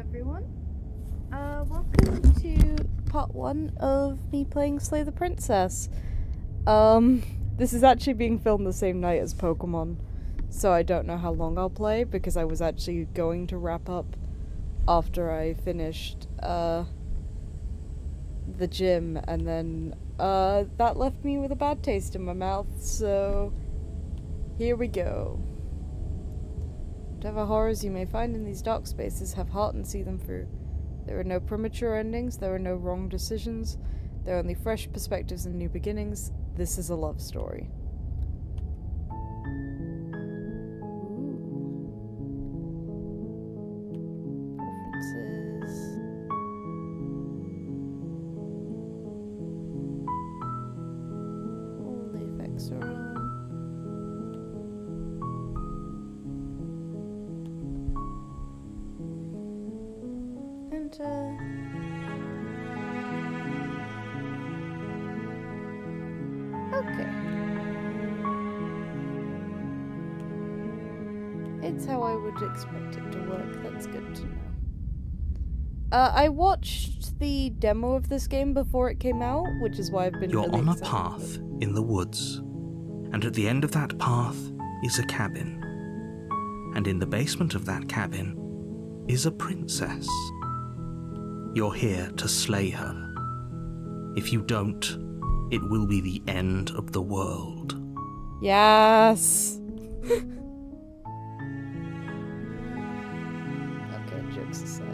everyone. Welcome to part 1 of me playing Slay the Princess. This is actually being filmed the same night as Pokemon, so I don't know how long I'll play, because I was actually going to wrap up after I finished, the gym, and then, that left me with a bad taste in my mouth, so here we go. Whatever horrors you may find in these dark spaces, have heart and see them through. There are no premature endings, there are no wrong decisions, there are only fresh perspectives and new beginnings. This is a love story. Preferences. All the effects are on. Okay. It's how I would expect it to work. That's good to know. I watched the demo of this game before it came out, which is why I've been You're really on a excited path in the woods, and at the end of that path is a cabin. And in the basement of that cabin is a princess. You're here to slay her. If you don't, it will be the end of the world. Yes! Okay, jokes aside.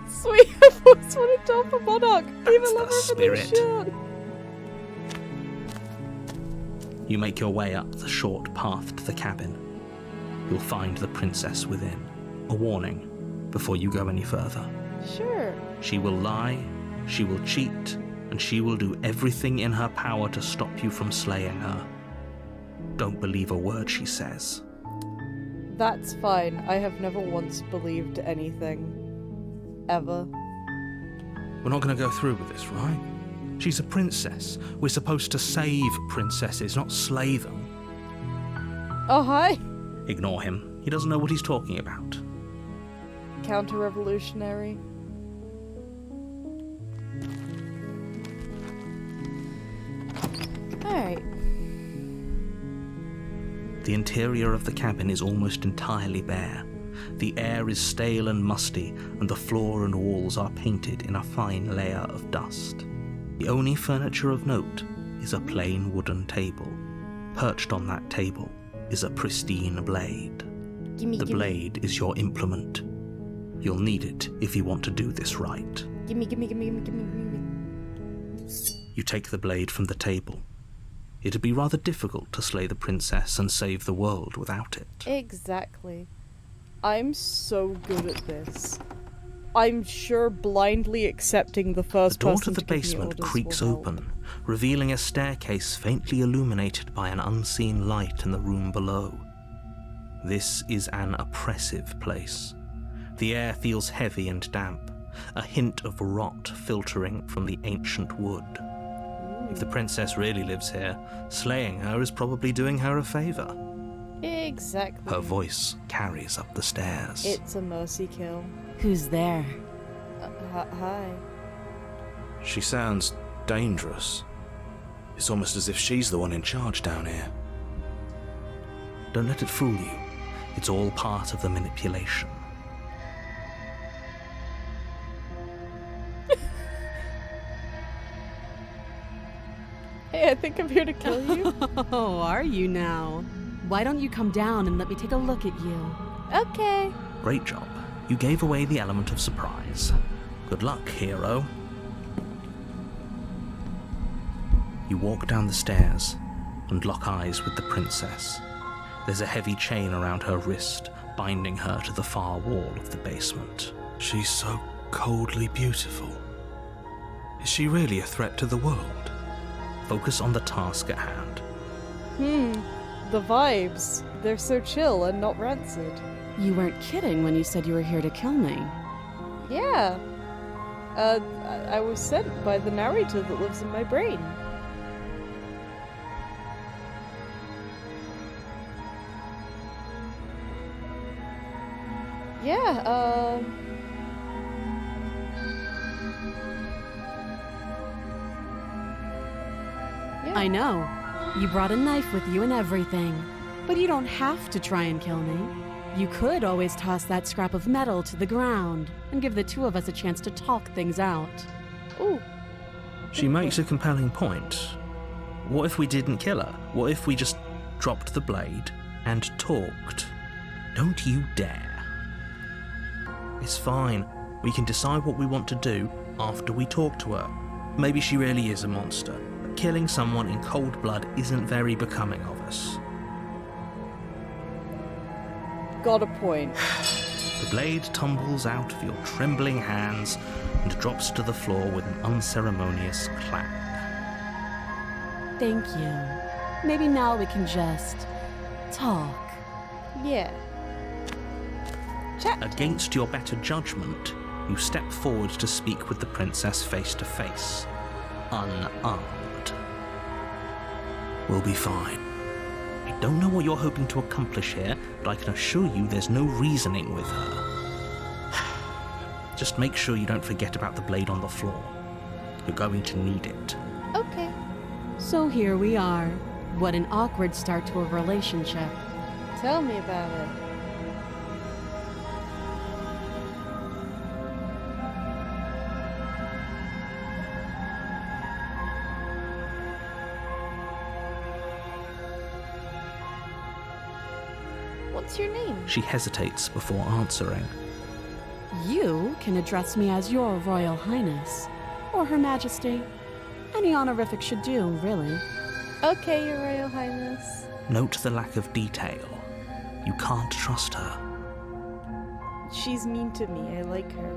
Sweet, I've always wanted to help a monarch. Even That's lover the of the spirit. shirt. You make your way up the short path to the cabin. You'll find the princess within. A warning before you go any further. Sure. She will lie, she will cheat, and she will do everything in her power to stop you from slaying her. Don't believe a word she says. That's fine. I have never once believed anything. Ever. We're not going to go through with this, right? She's a princess. We're supposed to save princesses, not slay them. Oh, hi. Ignore him. He doesn't know what he's talking about. Counter-revolutionary. Alright. The interior of the cabin is almost entirely bare. The air is stale and musty, and the floor and walls are painted in a fine layer of dust. The only furniture of note is a plain wooden table. Perched on that table is a pristine blade. The blade is your implement. You'll need it if you want to do this right. Gimme. You take the blade from the table. It'd be rather difficult to slay the princess and save the world without it. Exactly. I'm so good at this. I'm sure blindly accepting the first The door person to the give me basement orders creaks will help. open, revealing a staircase faintly illuminated by an unseen light in the room below. This is an oppressive place. The air feels heavy and damp, a hint of rot filtering from the ancient wood. If the princess really lives here, slaying her is probably doing her a favour. Exactly. Her voice carries up the stairs. It's a mercy kill. Who's there? Hi. She sounds dangerous. It's almost as if she's the one in charge down here. Don't let it fool you. It's all part of the manipulation. Hey, I think I'm here to kill you. Oh, are you now? Why don't you come down and let me take a look at you? Okay. Great job. You gave away the element of surprise. Good luck, hero. You walk down the stairs and lock eyes with the princess. There's a heavy chain around her wrist, binding her to the far wall of the basement. She's so coldly beautiful. Is she really a threat to the world? Focus on the task at hand. The vibes. They're so chill and not rancid. You weren't kidding when you said you were here to kill me. Yeah. I was sent by the narrator that lives in my brain. Yeah, yeah. I know. You brought a knife with you and everything. But you don't have to try and kill me. You could always toss that scrap of metal to the ground and give the two of us a chance to talk things out. Ooh. She makes a compelling point. What if we didn't kill her? What if we just dropped the blade and talked? Don't you dare. It's fine. We can decide what we want to do after we talk to her. Maybe she really is a monster. But killing someone in cold blood isn't very becoming of us. Got a point. The blade tumbles out of your trembling hands and drops to the floor with an unceremonious clap. Thank you. Maybe now we can just talk. Yeah. Chat. Against your better judgment, you step forward to speak with the princess face to face, unarmed. We'll be fine. I don't know what you're hoping to accomplish here, but I can assure you there's no reasoning with her. Just make sure you don't forget about the blade on the floor. You're going to need it. Okay. So here we are. What an awkward start to a relationship. Tell me about it. What's your name? She hesitates before answering. You can address me as Your Royal Highness, or Her Majesty. Any honorific should do, really. Okay, Your Royal Highness. Note the lack of detail. You can't trust her. She's mean to me. I like her.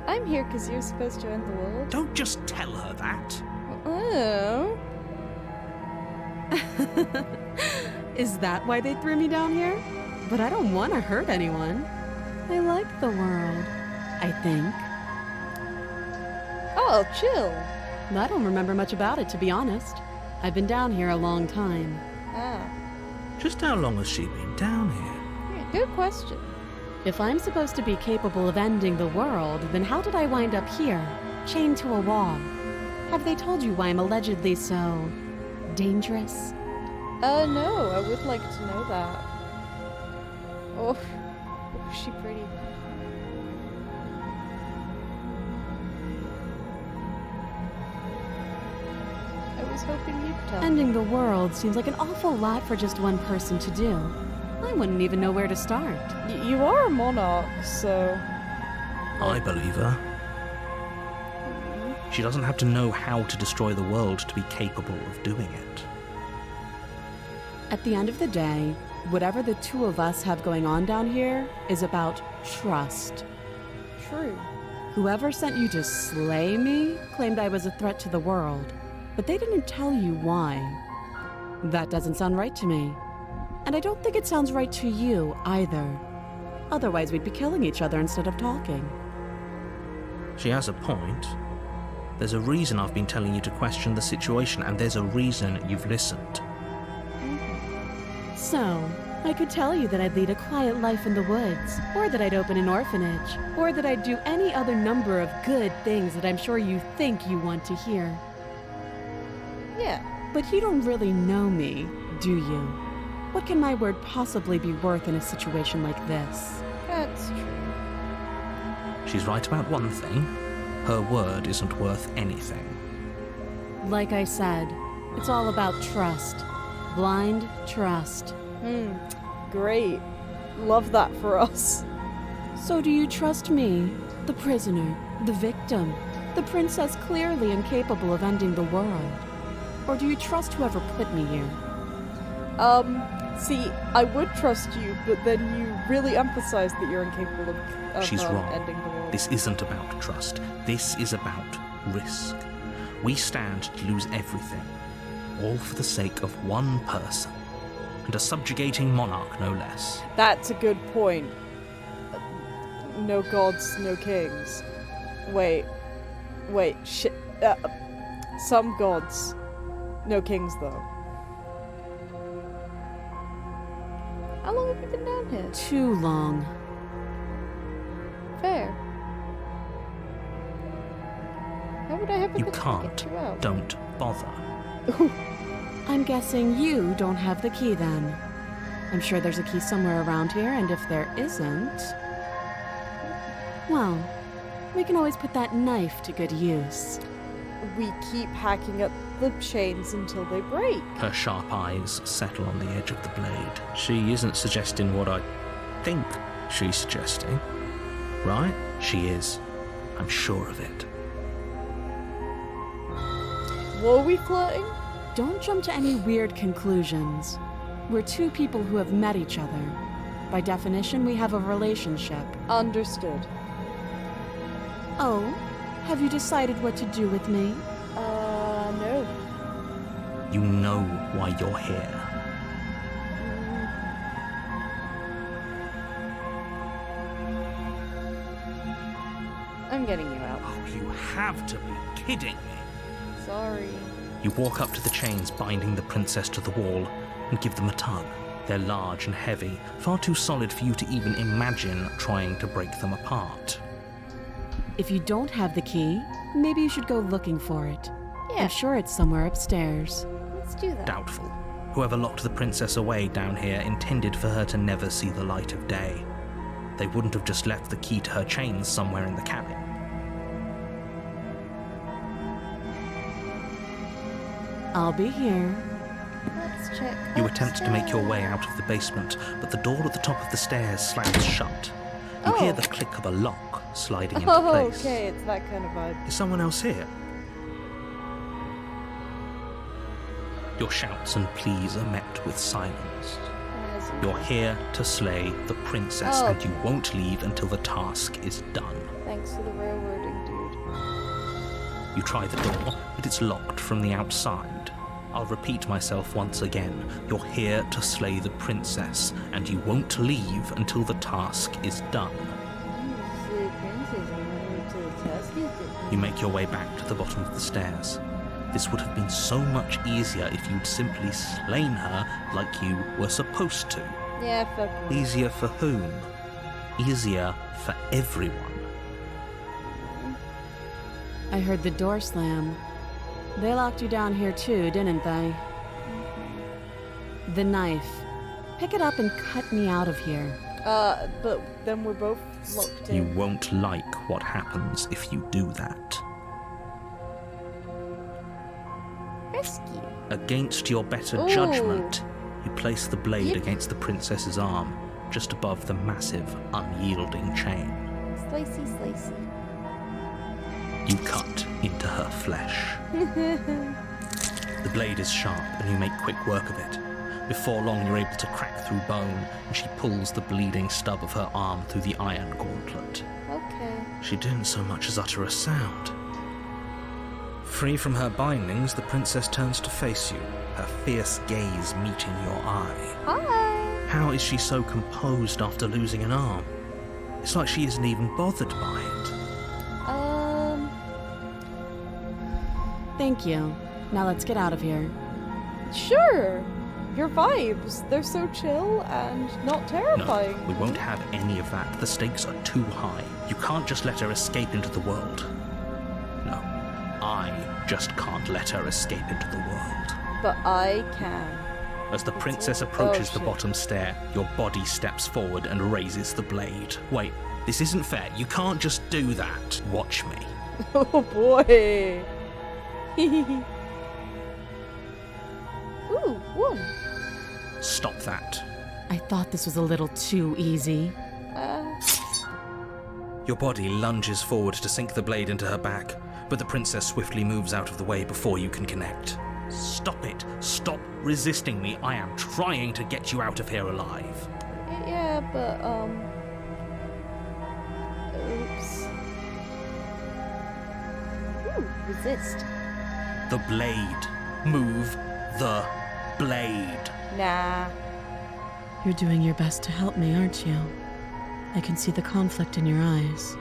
I'm here because you're supposed to end the world. Don't just tell her that. Oh. Is that why they threw me down here? But I don't want to hurt anyone. I like the world, I think. Oh, chill. I don't remember much about it, to be honest. I've been down here a long time. Ah. Just how long has she been down here? Yeah, good question. If I'm supposed to be capable of ending the world, then how did I wind up here, chained to a wall? Have they told you why I'm allegedly so dangerous? No, I would like to know that. Oh, is she pretty? I was hoping you'd tell me. Ending the world seems like an awful lot for just one person to do. I wouldn't even know where to start. You are a monarch, so... I believe her. She doesn't have to know how to destroy the world to be capable of doing it. At the end of the day, whatever the two of us have going on down here is about trust. True. Whoever sent you to slay me claimed I was a threat to the world, but they didn't tell you why. That doesn't sound right to me. And I don't think it sounds right to you either. Otherwise, we'd be killing each other instead of talking. She has a point. There's a reason I've been telling you to question the situation, and there's a reason you've listened. So, I could tell you that I'd lead a quiet life in the woods, or that I'd open an orphanage, or that I'd do any other number of good things that I'm sure you think you want to hear. Yeah. But you don't really know me, do you? What can my word possibly be worth in a situation like this? That's true. She's right about one thing. Her word isn't worth anything. Like I said, it's all about trust. Blind trust. Great. Love that for us. So do you trust me, the prisoner, the victim, the princess clearly incapable of ending the world? Or do you trust whoever put me here? See, I would trust you, but then you really emphasize that you're incapable of She's wrong. ending the world. This isn't about trust. This is about risk. We stand to lose everything, all for the sake of one person, and a subjugating monarch, no less. That's a good point. no gods, no kings. Wait, shit. Some gods, no kings though. How long have you been down here? Too long. Fair. How would I ever You get can't. you out? Don't bother. I'm guessing you don't have the key then. I'm sure there's a key somewhere around here, and if there isn't... well, we can always put that knife to good use. We keep hacking at the chains until they break. Her sharp eyes settle on the edge of the blade. She isn't suggesting what I think she's suggesting, right? She is. I'm sure of it. Were we flirting? Don't jump to any weird conclusions. We're two people who have met each other. By definition, we have a relationship. Understood. Oh, have you decided what to do with me? No. You know why you're here. I'm getting you out. Oh, you have to be kidding me. Sorry. You walk up to the chains binding the princess to the wall and give them a tug. They're large and heavy, far too solid for you to even imagine trying to break them apart. If you don't have the key, maybe you should go looking for it. Yeah, I'm sure it's somewhere upstairs. let's do that. Doubtful. Whoever locked the princess away down here intended for her to never see the light of day. They wouldn't have just left the key to her chains somewhere in the cabin. I'll be here. Let's check. You attempt to make your way upstairs. out of the basement, but the door at the top of the stairs slams shut. You Oh. hear the click of a lock sliding into Oh, place. okay, it's that kind of vibe. Is someone else here? Your shouts and pleas are met with silence. As You're here to slay the princess, Oh. and you won't leave until the task is done. Thanks for the railroading, dude. You try the door, but it's locked from the outside. I'll repeat myself once again. You're here to slay the princess, and you won't leave until the task is done. You make your way back to the bottom of the stairs. This would have been so much easier if you'd simply slain her like you were supposed to. Yeah, fuck you. Easier for whom? Easier for everyone. I heard the door slam. They locked you down here too, didn't they? The knife. Pick it up and cut me out of here. But then we're both locked You in. won't like what happens if you do that. Rescue. Against your better Ooh. judgment, you place the blade Yep. against the princess's arm, just above the massive, unyielding chain. Slicey, slicey. You cut into her flesh. The blade is sharp, and you make quick work of it. Before long, you're able to crack through bone, and she pulls the bleeding stub of her arm through the iron gauntlet. Okay. She didn't so much as utter a sound. Free from her bindings, the princess turns to face you, her fierce gaze meeting your eye. Hi. How is she so composed after losing an arm? It's like she isn't even bothered by it. Thank you. Now let's get out of here. Sure. Your vibes, they're so chill and not No, terrifying. we won't have any of that. The stakes are too high. You can't just let her escape into the world. No, I just can't let her escape into the world. But I can. As the princess all- approaches oh, the shit. bottom stair, your body steps forward and raises the blade. Wait, this isn't fair. You can't just do that. Watch me. Oh boy. Ooh, one. Stop that. I thought this was a little too easy. Your body lunges forward to sink the blade into her back, but the princess swiftly moves out of the way before you can connect. Stop it. Stop resisting me. I am trying to get you out of here alive. Yeah, but, oops. Ooh, resist. The blade. Move the blade. Nah. You're doing your best to help me, aren't you? I can see the conflict in your eyes.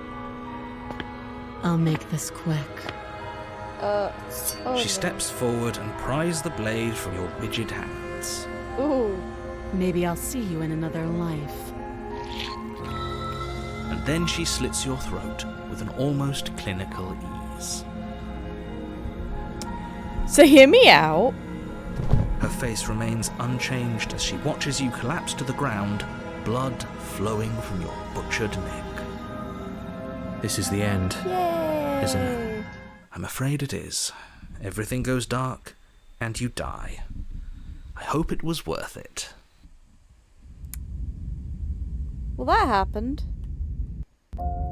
I'll make this quick. Oh, She no. steps forward and pries the blade from your rigid hands. Ooh. Maybe I'll see you in another life. And then she slits your throat with an almost clinical ease. So hear me out. Her face remains unchanged as she watches you collapse to the ground, blood flowing from your butchered neck. This is the end, Yay! isn't it? I'm afraid it is. Everything goes dark, and you die. I hope it was worth it. Well, that happened.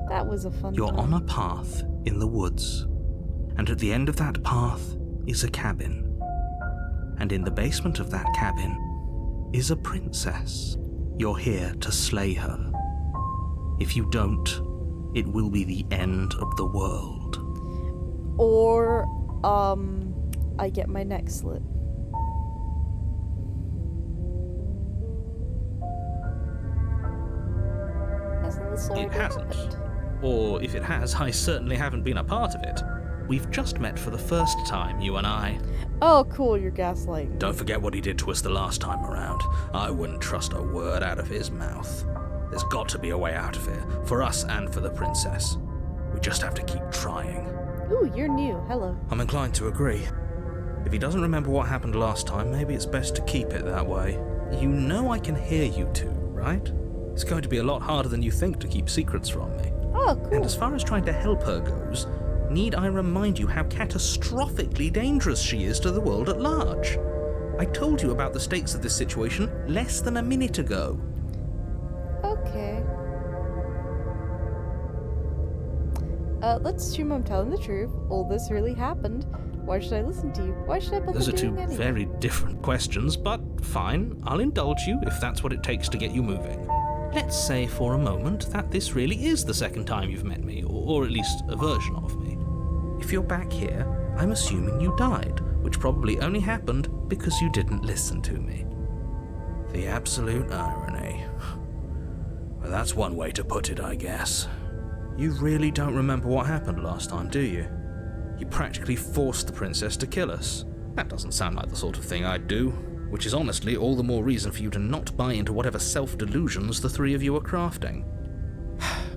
That was a fun You're time. on a path in the woods, and at the end of that path is a cabin. And in the basement of that cabin is a princess. You're here to slay her. If you don't, it will be the end of the world. Or, I get my neck slit. Hasn't this already It hasn't. happened? Or if it has, I certainly haven't been a part of it. We've just met for the first time, you and I. Oh, cool, you're gaslighting. Don't forget what he did to us the last time around. I wouldn't trust a word out of his mouth. There's got to be a way out of here, for us and for the princess. We just have to keep trying. Ooh, you're new. Hello. I'm inclined to agree. If he doesn't remember what happened last time, maybe it's best to keep it that way. You know I can hear you two, right? It's going to be a lot harder than you think to keep secrets from me. Oh, cool. And as far as trying to help her goes, need I remind you how catastrophically dangerous she is to the world at large? I told you about the stakes of this situation less than a minute ago. Okay. Let's assume I'm telling the truth. All this really happened. Why should I listen to you? Why should I bother Those are two doing anything? very different questions, but fine, I'll indulge you if that's what it takes to get you moving. Let's say for a moment that this really is the second time you've met me, or at least a version of me. If you're back here, I'm assuming you died, which probably only happened because you didn't listen to me. The absolute irony. Well, that's one way to put it, I guess. You really don't remember what happened last time, do you? You practically forced the princess to kill us. That doesn't sound like the sort of thing I'd do, which is honestly all the more reason for you to not buy into whatever self-delusions the three of you are crafting.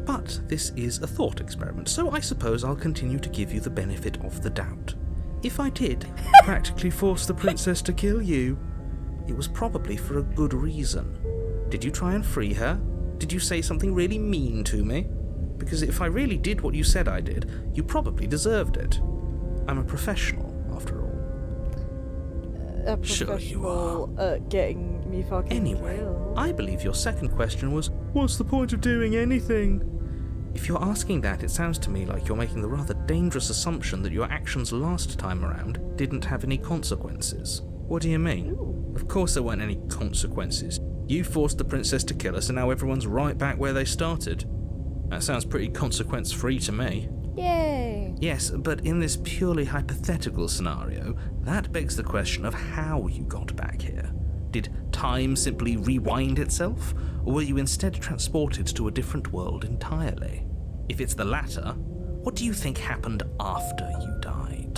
But this is a thought experiment, so I suppose I'll continue to give you the benefit of the doubt. If I did practically force the princess to kill you, it was probably for a good reason. Did you try and free her? Did you say something really mean to me? Because if I really did what you said I did, you probably deserved it. I'm a professional, after all. A Sure you professional at getting me fucking Anyway, killed. I believe your second question was, what's the point of doing anything? If you're asking that, it sounds to me like you're making the rather dangerous assumption that your actions last time around didn't have any consequences. What do you mean? Ooh. Of course there weren't any consequences. You forced the princess to kill us and now everyone's right back where they started. That sounds pretty consequence-free to me. Yay! Yes, but in this purely hypothetical scenario, that begs the question of how you got back here. Did time simply rewind itself, or were you instead transported to a different world entirely? If it's the latter, what do you think happened after you died?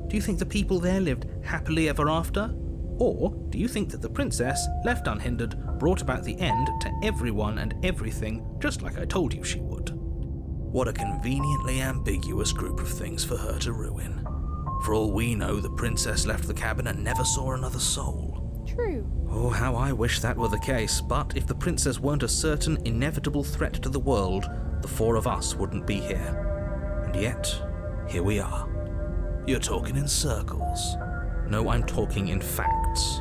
Do you think the people there lived happily ever after? Or do you think that the princess, left unhindered, brought about the end to everyone and everything, just like I told you she would? What a conveniently ambiguous group of things for her to ruin. For all we know, the princess left the cabin and never saw another soul. True. Oh, how I wish that were the case, but if the princess weren't a certain, inevitable threat to the world, the four of us wouldn't be here. And yet, here we are. You're talking in circles. No, I'm talking in facts.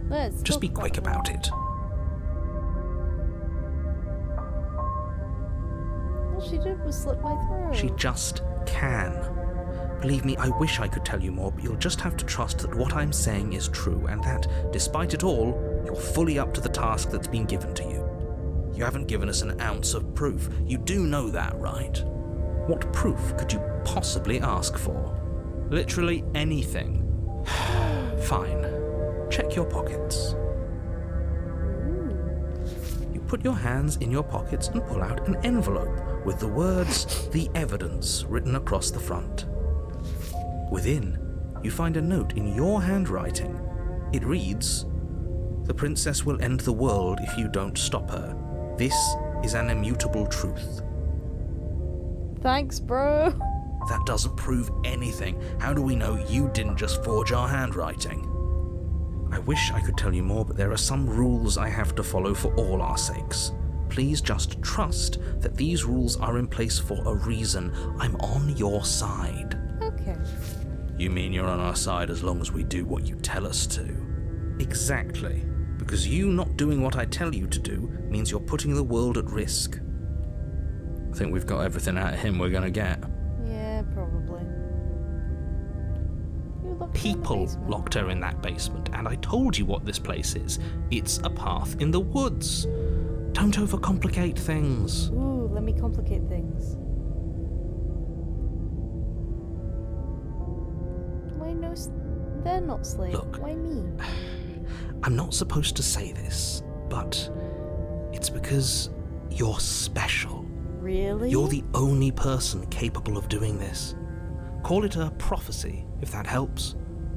Let's Just talk be quick about it. All she did was slit my throat. She just can. Believe me, I wish I could tell you more, but you'll just have to trust that what I'm saying is true, and that, despite it all, you're fully up to the task that's been given to you. You haven't given us an ounce of proof. You do know that, right? What proof could you possibly ask for? Literally anything. Fine. Check your pockets. Ooh. put your hands in your pockets and pull out an envelope with the words, "The Evidence," written across the front. Within, you find a note in your handwriting. It reads, "The princess will end the world if you don't stop her. This is an immutable truth." Thanks, bro. That doesn't prove anything. How do we know you didn't just forge our handwriting? I wish I could tell you more, but there are some rules I have to follow for all our sakes. Please just trust that these rules are in place for a reason. I'm on your side. Okay. You mean you're on our side as long as we do what you tell us to? Exactly. Because you not doing what I tell you to do means you're putting the world at risk. I think we've got everything out of him we're gonna get. Yeah, probably. You locked her in the People basement. locked her in that basement, and I told you what this place is. It's a path in the woods. Don't overcomplicate things. Ooh, let me complicate things. Why no? They're not slaves. Look. Why me? I'm not supposed to say this, but it's because you're special. Really? You're the only person capable of doing this. Call it a prophecy, if that helps,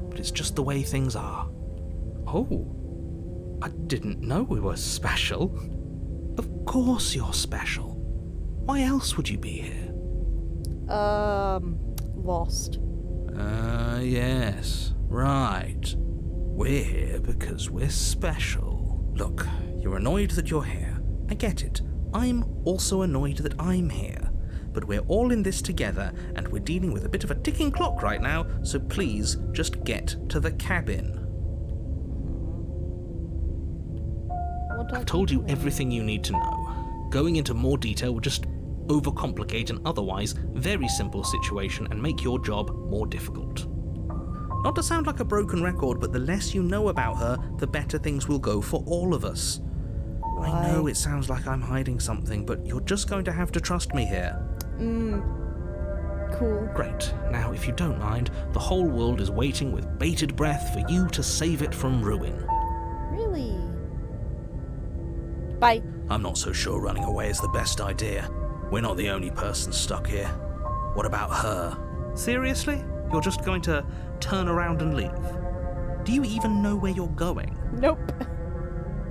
but it's just the way things are. Oh, I didn't know we were special. Of course you're special. Why else would you be here? Lost. Yes, right. We're here because we're special. Look, you're annoyed that you're here. I get it. I'm also annoyed that I'm here. But we're all in this together, and we're dealing with a bit of a ticking clock right now, so please just get to the cabin. I've told you everything you need to know. Going into more detail would just overcomplicate an otherwise very simple situation and make your job more difficult. Not to sound like a broken record, but the less you know about her, the better things will go for all of us. Why? I know it sounds like I'm hiding something, but you're just going to have to trust me here. Cool. Great. Now, if you don't mind, the whole world is waiting with bated breath for you to save it from ruin. Really? Bye. I'm not so sure running away is the best idea. We're not the only person stuck here. What about her? Seriously? You're just going to turn around and leave? Do you even know where you're going? Nope.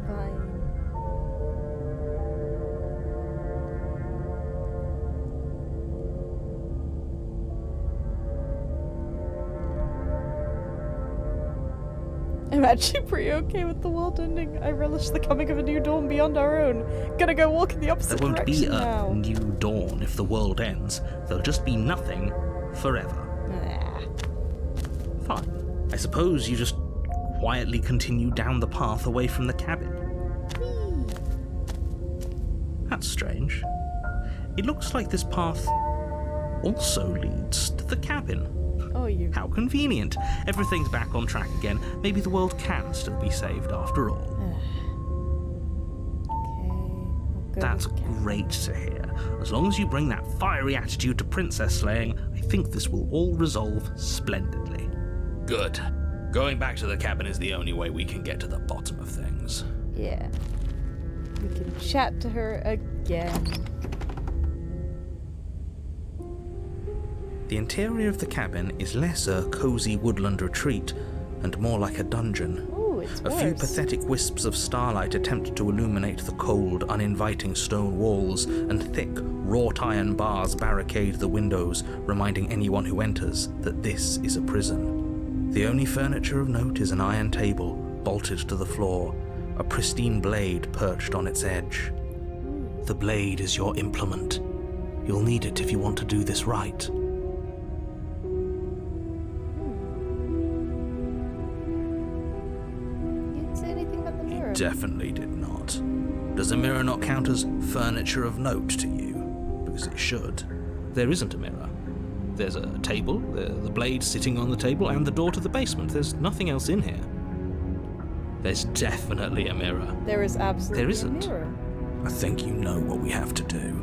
Fine. I'm actually pretty okay with the world ending. I relish the coming of a new dawn beyond our own. Gonna go walk in the opposite There won't be direction a now. new dawn if the world ends. There'll just be nothing forever. Nah. Fine. I suppose you just quietly continue down the path away from the cabin. Whee! That's strange. It looks like this path also leads to the cabin. Oh, you. How convenient. Everything's back on track again. Maybe the world can still be saved after all. Okay. I'll go That's with the cat. great to hear. As long as you bring that fiery attitude to princess slaying, I think this will all resolve splendidly. Good. Going back to the cabin is the only way we can get to the bottom of things. Yeah. We can chat to her again. The interior of the cabin is less a cozy woodland retreat and more like a dungeon. Ooh, it's A worse. few pathetic wisps of starlight attempt to illuminate the cold, uninviting stone walls, and thick, wrought iron bars barricade the windows, reminding anyone who enters that this is a prison. The only furniture of note is an iron table, bolted to the floor, a pristine blade perched on its edge. The blade is your implement. You'll need it if you want to do this right. You didn't say anything about the mirror. Definitely did not. Does a mirror not count as furniture of note to you? Because it should. There isn't a mirror. There's a table, the blade sitting on the table, and the door to the basement. There's nothing else in here. There's definitely a mirror. There is absolutely There isn't. a mirror. I think you know what we have to do.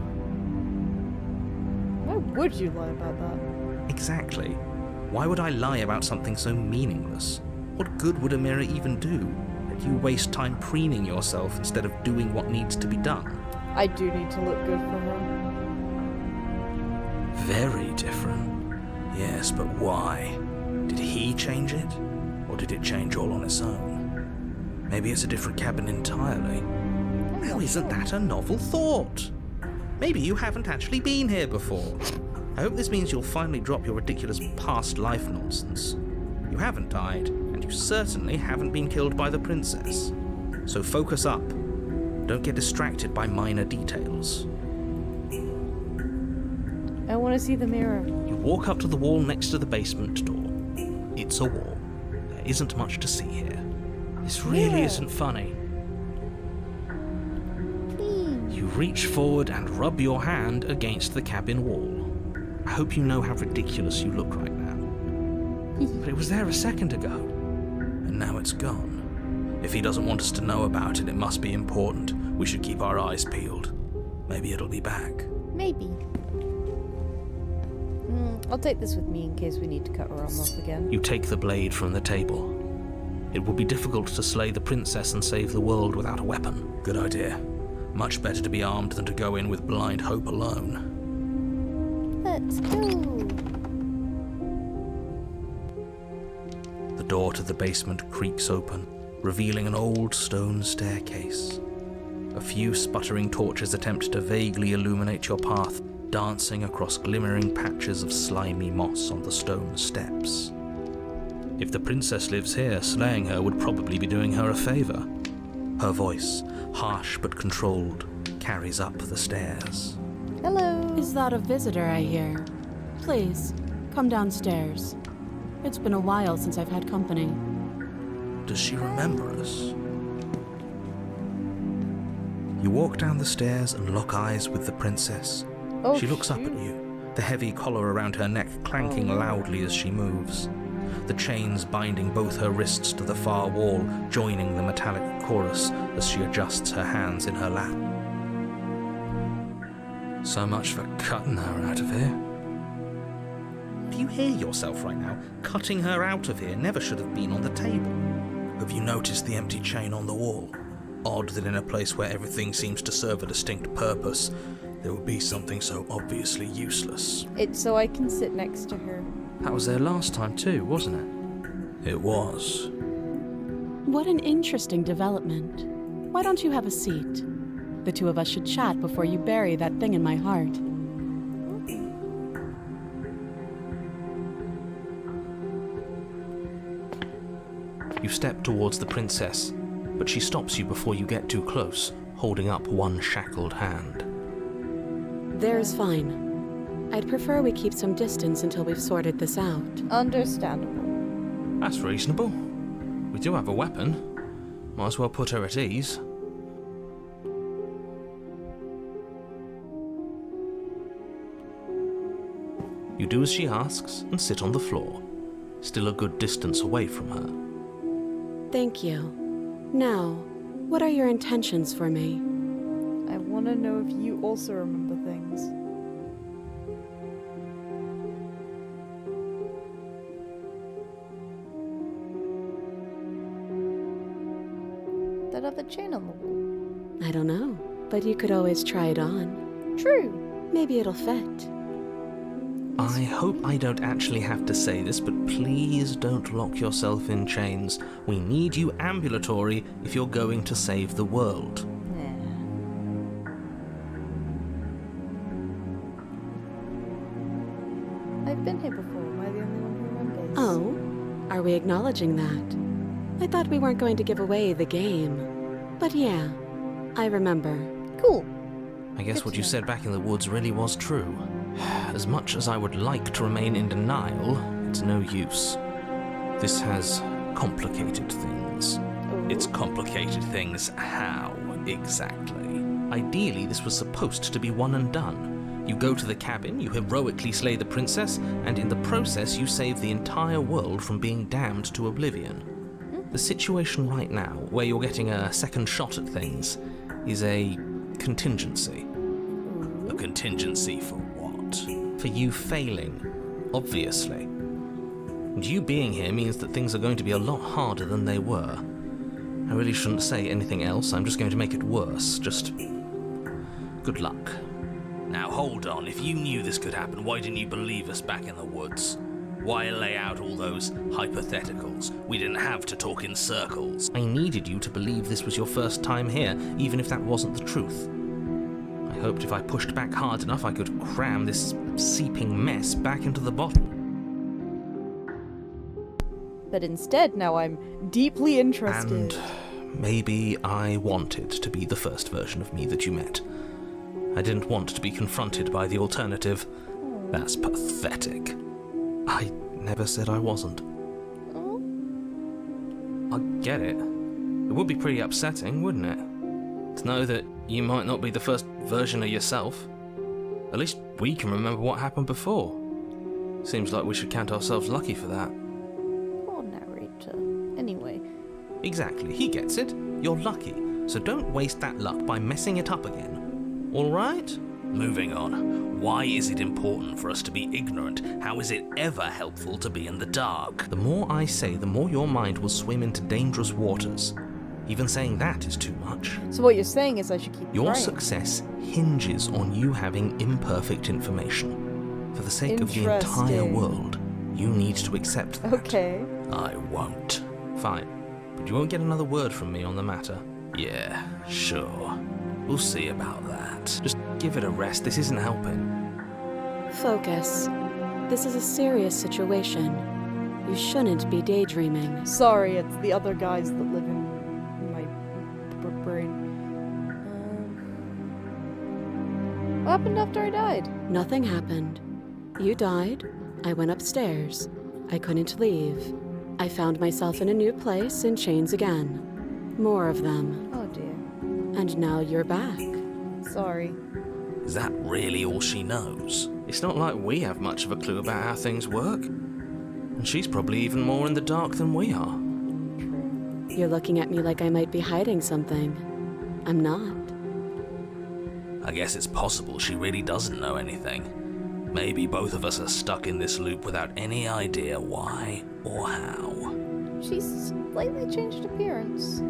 Why would you lie about that? Exactly. Why would I lie about something so meaningless? What good would a mirror even do? You waste time preening yourself instead of doing what needs to be done. I do need to look good for her. Very different. Yes, but why? Did he change it? Or did it change all on its own? Maybe it's a different cabin entirely. Now, isn't that a novel thought? Maybe you haven't actually been here before. I hope this means you'll finally drop your ridiculous past life nonsense. You haven't died, and you certainly haven't been killed by the princess. So focus up. Don't get distracted by minor details. I want to see the mirror. You walk up to the wall next to the basement door. It's a wall. There isn't much to see here. This really isn't funny. Please. You reach forward and rub your hand against the cabin wall. I hope you know how ridiculous you look right now. But it was there a second ago. And now it's gone. If he doesn't want us to know about it, it must be important. We should keep our eyes peeled. Maybe it'll be back. Maybe. I'll take this with me in case we need to cut her arm off again. You take the blade from the table. It would be difficult to slay the princess and save the world without a weapon. Good idea. Much better to be armed than to go in with blind hope alone. Let's go. The door to the basement creaks open, revealing an old stone staircase. A few sputtering torches attempt to vaguely illuminate your path, dancing across glimmering patches of slimy moss on the stone steps. If the princess lives here, slaying her would probably be doing her a favor. Her voice, harsh but controlled, carries up the stairs. Hello. Is that a visitor I hear? Please, come downstairs. It's been a while since I've had company. Does she remember us? You walk down the stairs and lock eyes with the princess. Oh, She looks up shoot. at you, the heavy collar around her neck clanking loudly as she moves. The chains binding both her wrists to the far wall, joining the metallic chorus as she adjusts her hands in her lap. So much for cutting her out of here. Do you hear yourself right now? Cutting her out of here never should have been on the table. Have you noticed the empty chain on the wall? Odd that in a place where everything seems to serve a distinct purpose, there would be something so obviously useless. It's so I can sit next to her. That was there last time too, wasn't it? It was. What an interesting development. Why don't you have a seat? The two of us should chat before you bury that thing in my heart. You step towards the princess, but she stops you before you get too close, holding up one shackled hand. There's fine. I'd prefer we keep some distance until we've sorted this out. Understandable. That's reasonable. We do have a weapon. Might as well put her at ease. You do as she asks and sit on the floor, still a good distance away from her. Thank you. Now, what are your intentions for me? I want to know if you also remember things. That other chain on the wall. I don't know, but you could always try it on. True. Maybe it'll fit. I hope I don't actually have to say this, but please don't lock yourself in chains. We need you ambulatory if you're going to save the world. I've been here before. Am I the only one who remembers? Oh, are we acknowledging that? I thought we weren't going to give away the game. But yeah, I remember. Cool. I guess Good what to you know. said back in the woods really was true. As much as I would like to remain in denial, it's no use. This has complicated things. It's complicated things. How exactly? Ideally, this was supposed to be one and done. You go to the cabin, you heroically slay the princess, and in the process you save the entire world from being damned to oblivion. The situation right now, where you're getting a second shot at things, is a contingency. A contingency for what? For you failing, obviously. And you being here means that things are going to be a lot harder than they were. I really shouldn't say anything else. I'm just going to make it worse. Just good luck. Now hold on, if you knew this could happen, why didn't you believe us back in the woods? Why lay out all those hypotheticals? We didn't have to talk in circles. I needed you to believe this was your first time here, even if that wasn't the truth. I hoped if I pushed back hard enough I could cram this seeping mess back into the bottle. But instead, now I'm deeply interested. And maybe I wanted to be the first version of me that you met. I didn't want to be confronted by the alternative. That's pathetic. I never said I wasn't. Oh? I get it. It would be pretty upsetting, wouldn't it? To know that you might not be the first version of yourself. At least we can remember what happened before. Seems like we should count ourselves lucky for that. Poor narrator. Anyway. Exactly, he gets it. You're lucky, so don't waste that luck by messing it up again. Alright? Moving on. Why is it important for us to be ignorant? How is it ever helpful to be in the dark? The more I say, the more your mind will swim into dangerous waters. Even saying that is too much. So what you're saying is I should keep Your trying. success hinges on you having imperfect information. For the sake of the entire Interesting. world, you need to accept that. Okay. I won't. Fine. But you won't get another word from me on the matter. Yeah, sure. We'll see about that. Just give it a rest. This isn't helping. Focus. This is a serious situation. You shouldn't be daydreaming. Sorry, it's the other guys that live in my brain. What happened after I died? Nothing happened. You died. I went upstairs. I couldn't leave. I found myself in a new place in chains again. More of them. Oh dear. And now you're back. Sorry. Is that really all she knows? It's not like we have much of a clue about how things work. And she's probably even more in the dark than we are. True. You're looking at me like I might be hiding something. I'm not. I guess it's possible she really doesn't know anything. Maybe both of us are stuck in this loop without any idea why or how. She's slightly changed appearance.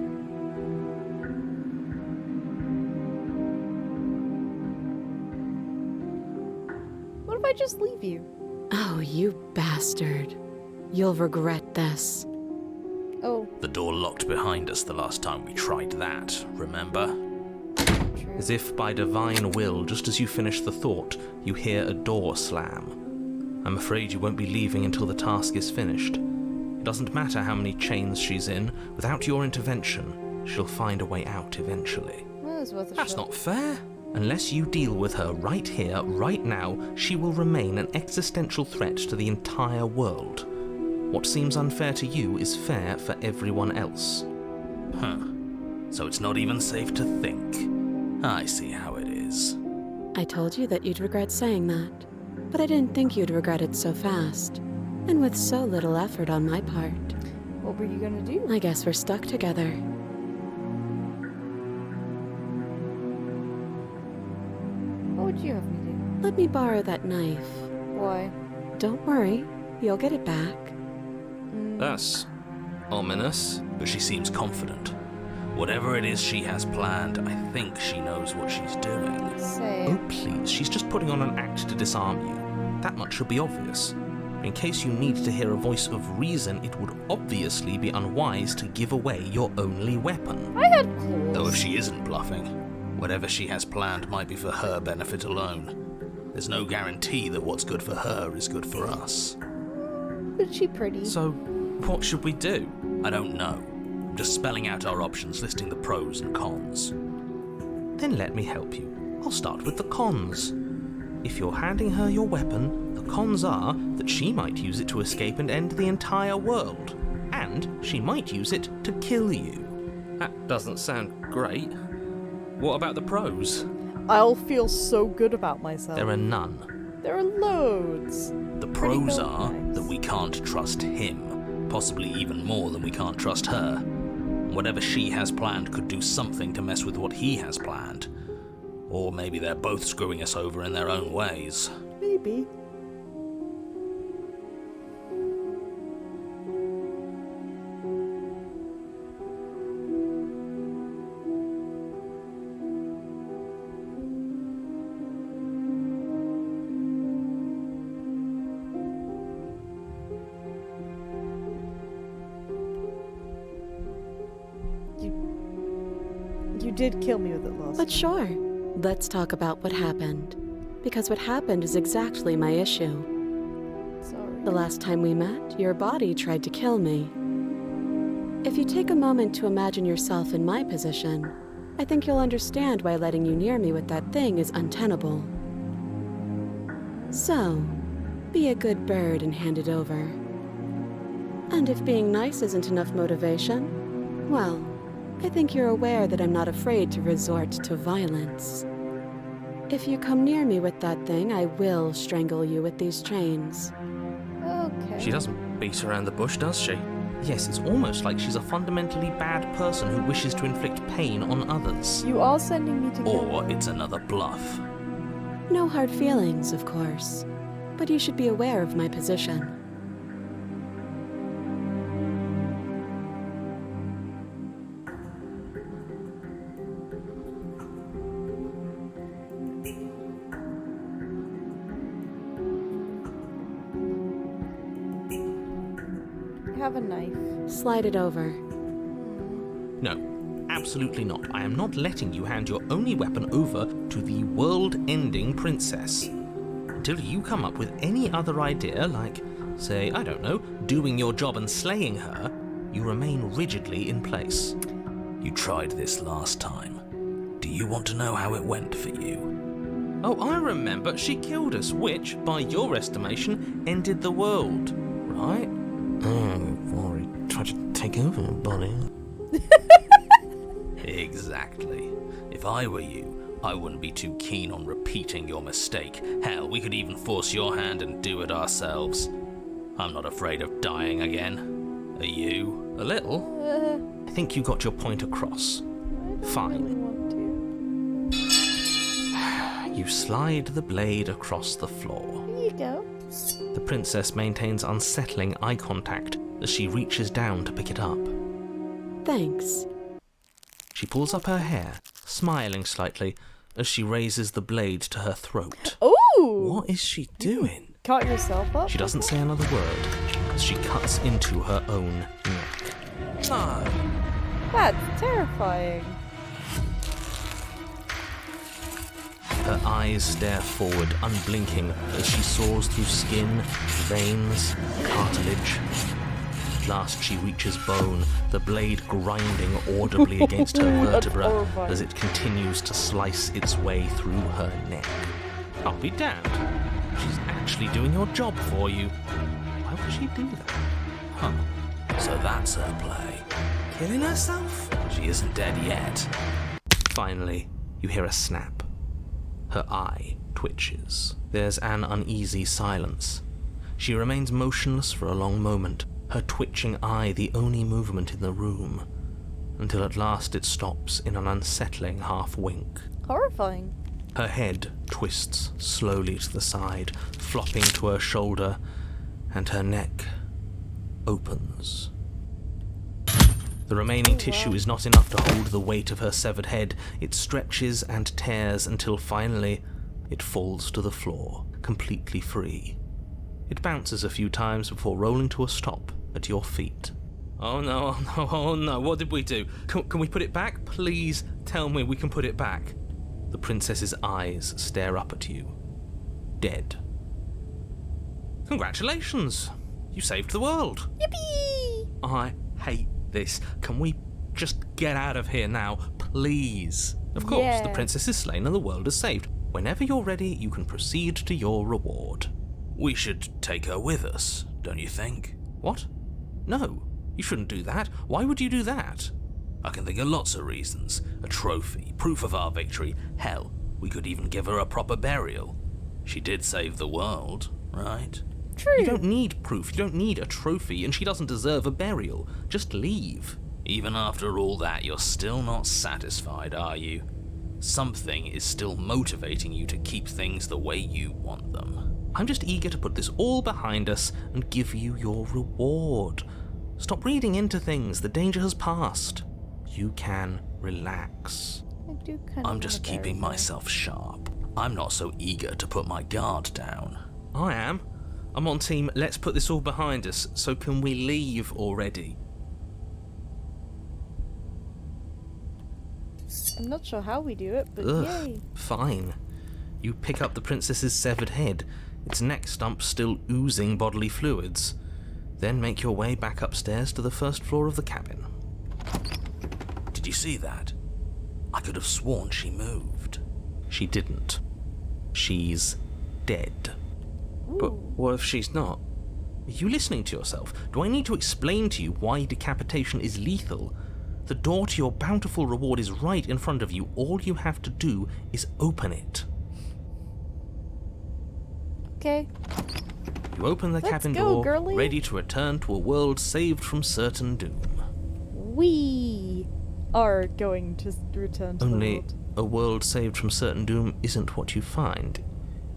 What if I just leave you? Oh, you bastard. You'll regret this. Oh, The door locked behind us the last time we tried that, remember? true. As if by divine will, just as you finish the thought, you hear a door slam. I'm afraid you won't be leaving until the task is finished. It doesn't matter how many chains she's in, without your intervention, she'll find a way out eventually. Well, it was worth a That's shot. not fair. Unless you deal with her right here, right now, she will remain an existential threat to the entire world. What seems unfair to you is fair for everyone else. Huh. So it's not even safe to think. I see how it is. I told you that you'd regret saying that, but I didn't think you'd regret it so fast, and with so little effort on my part. What were you gonna do? I guess we're stuck together. What would you have me do? Let me borrow that knife. Why? Don't worry, you'll get it back. That's ominous. But she seems confident. Whatever it is she has planned, I think she knows what she's doing. Say. Oh, please, she's just putting on an act to disarm you. That much should be obvious. In case you need to hear a voice of reason, it would obviously be unwise to give away your only weapon. I had claws. Though if she isn't bluffing, whatever she has planned might be for her benefit alone. There's no guarantee that what's good for her is good for us. But she pretty. So, what should we do? I don't know. I'm just spelling out our options, listing the pros and cons. Then let me help you. I'll start with the cons. If you're handing her your weapon, the cons are that she might use it to escape and end the entire world. And she might use it to kill you. That doesn't sound great. What about the pros? I'll feel so good about myself. There are none. There are loads. The Pretty pros good, are nice. that we can't trust him, possibly even more than we can't trust her. Whatever she has planned could do something to mess with what he has planned. Or maybe they're both screwing us over in their own ways. Maybe. You did kill me with it last But time. sure, let's talk about what happened. Because what happened is exactly my issue. Sorry. The last time we met, your body tried to kill me. If you take a moment to imagine yourself in my position, I think you'll understand why letting you near me with that thing is untenable. So, be a good bird and hand it over. And if being nice isn't enough motivation, well, I think you're aware that I'm not afraid to resort to violence. If you come near me with that thing, I will strangle you with these chains. Okay. She doesn't beat around the bush, does she? Yes, it's almost like she's a fundamentally bad person who wishes to inflict pain on others. You are sending me to kill Or her. it's another bluff. No hard feelings, of course. But you should be aware of my position. Have a knife. Slide it over. No, absolutely not. I am not letting you hand your only weapon over to the world-ending princess. Until you come up with any other idea, like, say, I don't know, doing your job and slaying her, you remain rigidly in place. You tried this last time. Do you want to know how it went for you? Oh, I remember. She killed us, which, by your estimation, ended the world, right? I've already tried to take over her body. Exactly. If I were you, I wouldn't be too keen on repeating your mistake. Hell, we could even force your hand and do it ourselves. I'm not afraid of dying again. Are you? A little. I think you got your point across. Fine. Really want to. You slide the blade across the floor. Here you go. The princess maintains unsettling eye contact as she reaches down to pick it up. Thanks. She pulls up her hair, smiling slightly as she raises the blade to her throat. Ooh! What is she doing? Cut yourself up? She doesn't say another word as she cuts into her own neck. Ah, That's terrifying. her eyes stare forward, unblinking, as she saws through skin, veins, cartilage. At last she reaches bone, the blade grinding audibly against her That's vertebra horrifying. as it continues to slice its way through her neck. I'll be damned. She's actually doing your job for you. Why would she do that? Huh. So that's her play. Killing herself? She isn't dead yet. Finally, you hear a snap. Her eye twitches. There's an uneasy silence. She remains motionless for a long moment, her twitching eye the only movement in the room, until at last it stops in an unsettling half-wink. Horrifying. Her head twists slowly to the side, flopping to her shoulder, and her neck opens. The remaining tissue is not enough to hold the weight of her severed head. It stretches and tears until finally it falls to the floor, completely free. It bounces a few times before rolling to a stop at your feet. Oh no, oh no, oh no, what did we do? Can we put it back? Please tell me we can put it back. The princess's eyes stare up at you. Dead. Congratulations! You saved the world. Yippee! I hate this. Can we just get out of here now, please? Of course, the Yeah. princess is slain and the world is saved. Whenever you're ready, you can proceed to your reward. We should take her with us, don't you think? What? No, you shouldn't do that. Why would you do that? I can think of lots of reasons. A trophy, proof of our victory. Hell, we could even give her a proper burial. She did save the world, right? True. You don't need proof, you don't need a trophy, and she doesn't deserve a burial. Just leave. Even after all that, you're still not satisfied, are you? Something is still motivating you to keep things the way you want them. I'm just eager to put this all behind us and give you your reward. Stop reading into things, the danger has passed. You can relax. I do kind of I'm just wanna bury keeping her. myself sharp. I'm not so eager to put my guard down. I am. I'm on team, let's put this all behind us, so can we leave already? I'm not sure how we do it, but Ugh, yay. fine. You pick up the princess's severed head, its neck stump still oozing bodily fluids. Then make your way back upstairs to the first floor of the cabin. Did you see that? I could have sworn she moved. She didn't. She's dead. But what if she's not? Are you listening to yourself? Do I need to explain to you why decapitation is lethal? The door to your bountiful reward is right in front of you. All you have to do is open it. Okay. You open the Let's cabin go, door, girly. ready to return to a world saved from certain doom. We are going to return to the Only world. a world saved from certain doom isn't what you find.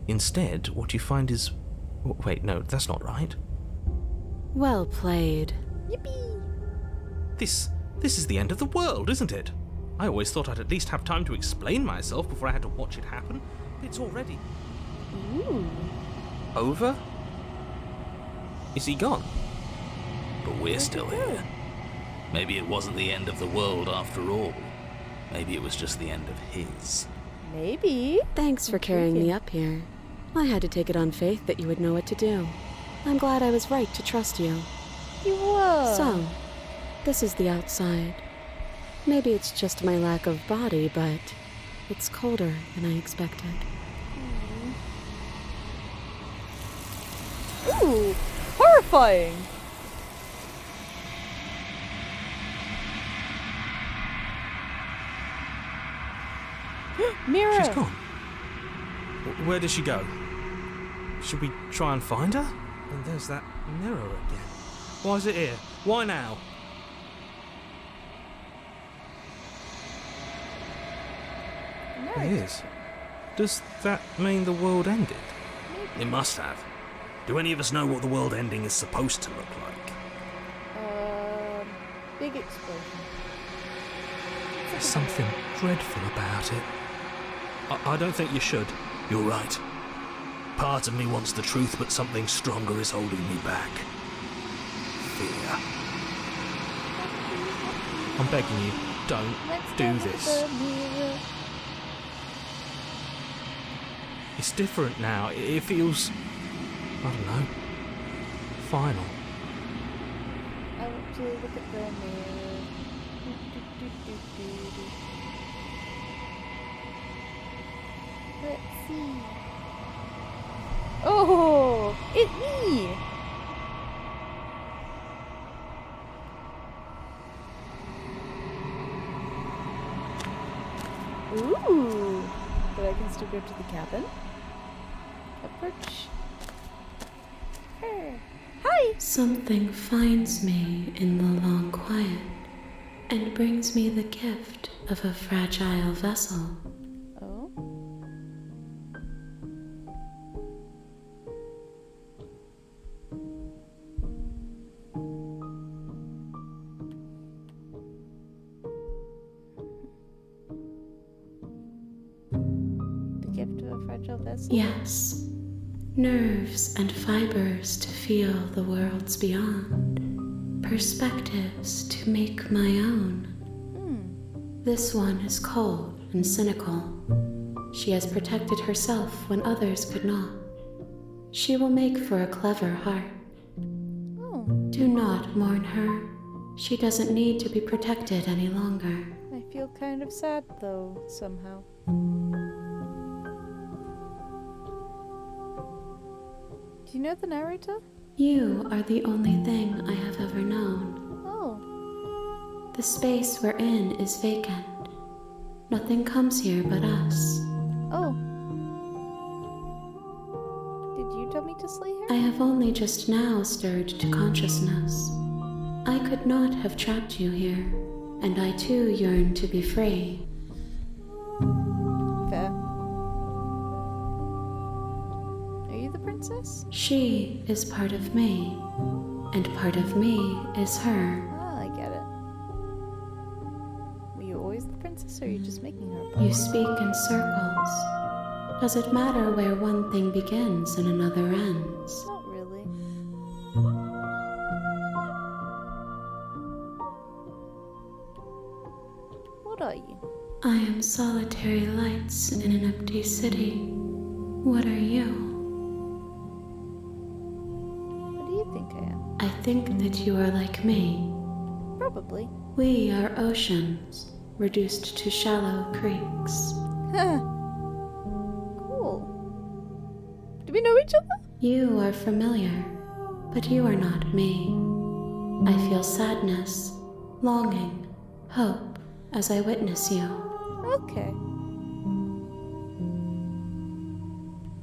Instead, what you find is... Wait, no, that's not right. Well played. Yippee! This is the end of the world, isn't it? I always thought I'd at least have time to explain myself before I had to watch it happen. It's already... Ooh. over? Is he gone? But we're still here. Maybe it wasn't the end of the world after all. Maybe it was just the end of his. Maybe. Thanks for carrying me up here. I had to take it on faith that you would know what to do. I'm glad I was right to trust you. You were. So, this is the outside. Maybe it's just my lack of body, but it's colder than I expected. Ooh, horrifying. Mirror. She's gone. Where did she go? Should we try and find her? And there's that mirror again. Why is it here? Why now? It is. Does that mean the world ended? It must have. Do any of us know what the world ending is supposed to look like? Big explosion. There's something dreadful about it. I don't think you should. You're right. Part of me wants the truth, but something stronger is holding me back. Fear. I'm begging you, don't do this. It's different now. It feels... I don't know. Final. I want to look at the mirror. Let's see. Oh, it's me! Ooh, but I can still go to the cabin. Approach. Her. Hi! Something finds me in the long quiet and brings me the gift of a fragile vessel. Oh. The gift of a fragile vessel? Yes, nerves and fibers to feel the worlds beyond, perspectives to make my own. This one is cold and cynical. She has protected herself when others could not. She will make for a clever heart. Oh, Do not mourn her. She doesn't need to be protected any longer. I feel kind of sad though, somehow. Do you know the narrator? You are the only thing I have ever known. Oh, The space we're in is vacant. Nothing comes here but us. oh. Did you tell me to slay her? I have only just now stirred to consciousness. I could not have trapped you here, and I too yearn to be free. Fair. Are you the princess? She is part of me, and part of me is her. Ah, I get it. Were you always the princess, or are you just making her a part? You speak in circles. Does it matter where one thing begins and another ends? Not really. What are you? I am solitary lights in an empty city. What are you? What do you think I am? I think that you are like me. Probably. We are oceans, reduced to shallow creeks. Huh. Cool. Do we know each other? You are familiar, but you are not me. I feel sadness, longing, hope as I witness you. Okay.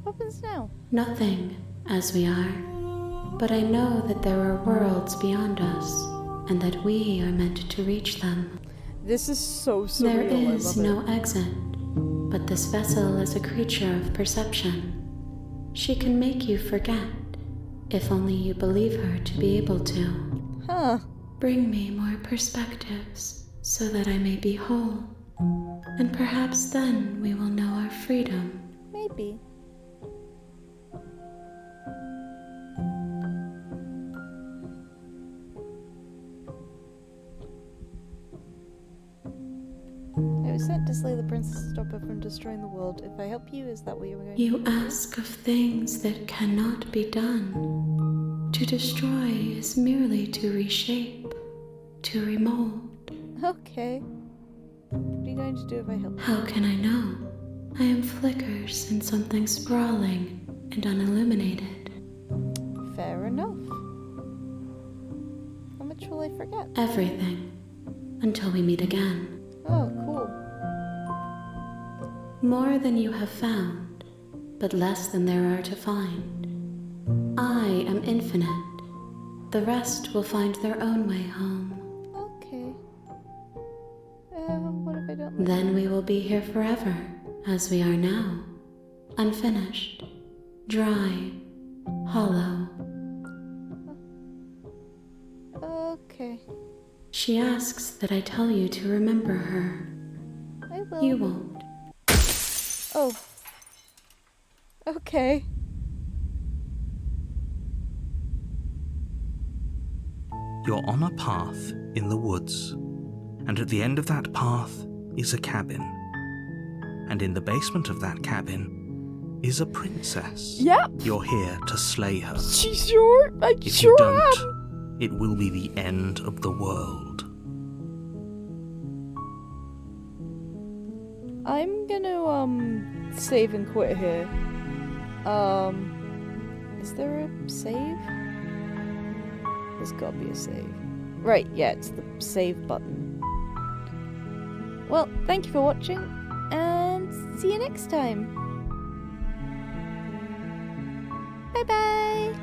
What happens now? Nothing, as we are, but I know that there are worlds beyond us, and that we are meant to reach them. This is so surreal. There I is love no it. exit, but this vessel is a creature of perception. She can make you forget, if only you believe her to be able to. Huh. Bring me more perspectives, so that I may be whole, and perhaps then we will know our freedom. Maybe. I was sent to slay the princess to stop her from destroying the world. If I help you, is that what you were going to You do? ask of things that cannot be done. To destroy is merely to reshape, to remold. Okay. What are you going to do if I help you? How can I know? I am flickers in something sprawling and unilluminated. Fair enough. How much will I forget? Everything. Until we meet again. Oh, cool. More than you have found, but less than there are to find. I am infinite. The rest will find their own way home. Okay. What if I don't like Then we will be here forever, as we are now. Unfinished, dry, hollow. Okay. She asks that I tell you to remember her. I will. You won't. Oh. Okay. You're on a path in the woods, and at the end of that path is a cabin. And in the basement of that cabin is a princess. Yep. You're here to slay her. Sure. I If sure you don't, am. it will be the end of the world. I'm gonna save and quit here. Is there a save? There's gotta be a save. Right, yeah, it's the save button. Well, thank you for watching, and see you next time. Bye bye!